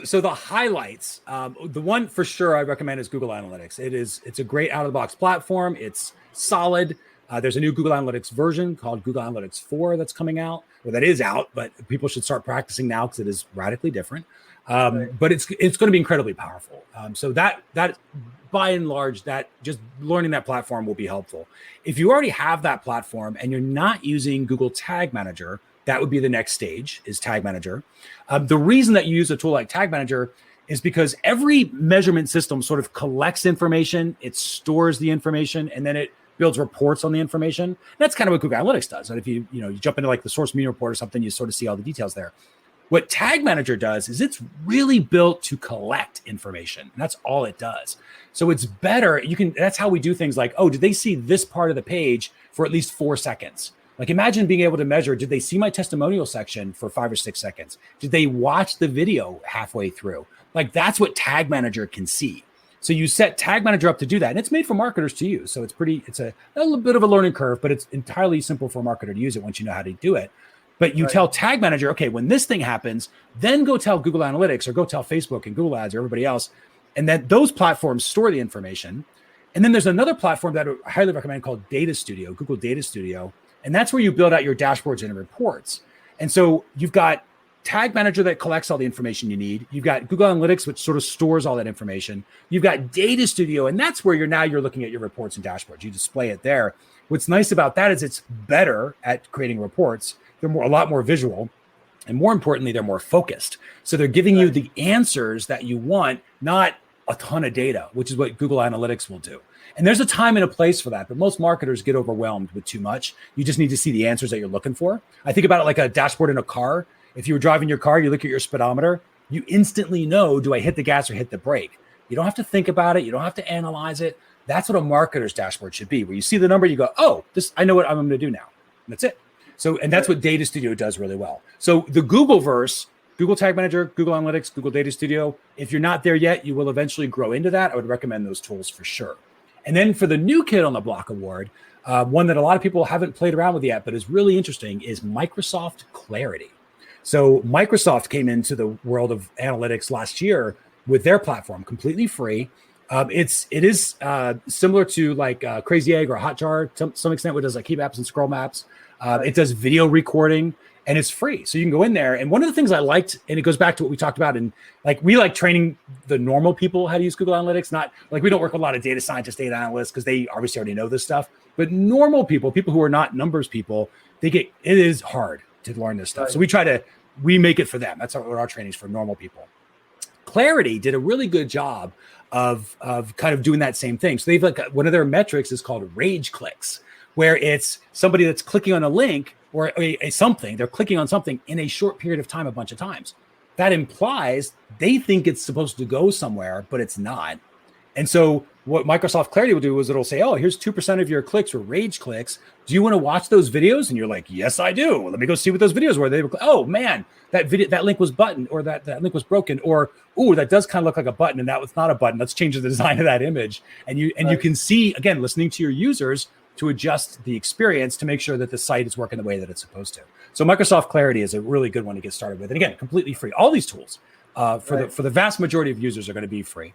So the highlights, the one for sure I recommend is Google Analytics. It's a great out of the box platform. It's solid. There's a new Google Analytics version called Google Analytics 4 that's coming out, or that is out, but people should start practicing now because it is radically different. But it's going to be incredibly powerful. So that by and large, that just learning that platform will be helpful. If you already have that platform and you're not using Google Tag Manager, that would be the next stage, is Tag Manager. The reason that you use a tool like Tag Manager is because every measurement system sort of collects information, it stores the information, and then it builds reports on the information. And that's kind of what Google Analytics does. And if you jump into like the source media report or something, you sort of see all the details there. What Tag Manager does is it's really built to collect information. And that's all it does. So it's better. That's how we do things like, oh, did they see this part of the page for at least 4 seconds? Like imagine being able to measure, did they see my testimonial section for 5 or 6 seconds? Did they watch the video halfway through? Like that's what Tag Manager can see. So you set Tag Manager up to do that. And it's made for marketers to use. So it's a little bit of a learning curve, but it's entirely simple for a marketer to use it once you know how to do it. But you tell Tag Manager, okay, when this thing happens, then go tell Google Analytics or go tell Facebook and Google Ads or everybody else. And then those platforms store the information. And then there's another platform that I highly recommend called Data Studio, Google Data Studio. And that's where you build out your dashboards and reports. And so you've got Tag Manager that collects all the information you need. You've got Google Analytics, which sort of stores all that information. You've got Data Studio, and that's where you're looking at your reports and dashboards. You display it there. What's nice about that is it's better at creating reports. They're a lot more visual, and more importantly, they're more focused. So they're giving you the answers that you want, not a ton of data, which is what Google Analytics will do. And there's a time and a place for that, but most marketers get overwhelmed with too much. You just need to see the answers that you're looking for. I think about it like a dashboard in a car. If you were driving your car, you look at your speedometer, you instantly know, do I hit the gas or hit the brake? You don't have to think about it. You don't have to analyze it. That's what a marketer's dashboard should be, where you see the number, you go, oh, I know what I'm going to do now. And that's it. So, and that's what Data Studio does really well. So the Googleverse, Google Tag Manager, Google Analytics, Google Data Studio, if you're not there yet, you will eventually grow into that. I would recommend those tools for sure. And then for the new kid on the block award, one that a lot of people haven't played around with yet, but is really interesting, is Microsoft Clarity. So Microsoft came into the world of analytics last year with their platform, completely free. It is similar to like Crazy Egg or Hotjar to some extent, which does like heat maps and scroll maps. It does video recording, and it's free. So you can go in there. And one of the things I liked, and it goes back to what we talked about, and like we like training the normal people how to use Google Analytics. Not like we don't work with a lot of data scientists, data analysts, because they obviously already know this stuff. But normal people who are not numbers people, it is hard to learn this stuff. So we make it for them. That's what our training is for, normal people. Clarity did a really good job of kind of doing that same thing. So they've like one of their metrics is called rage clicks, where it's somebody that's clicking on a link or a something, they're clicking on something in a short period of time, a bunch of times. That implies they think it's supposed to go somewhere, but it's not. And so what Microsoft Clarity will do is it'll say, oh, here's 2% of your clicks were rage clicks. Do you want to watch those videos? And you're like, yes, I do. Well, let me go see what those videos were. They were, oh man, that link was buttoned, or that link was broken, or, oh, that does kind of look like a button and that was not a button. Let's change the design of that image. And you can see, again, listening to your users, to adjust the experience to make sure that the site is working the way that it's supposed to. So Microsoft Clarity is a really good one to get started with. And again, completely free. All these tools for the vast majority of users are going to be free.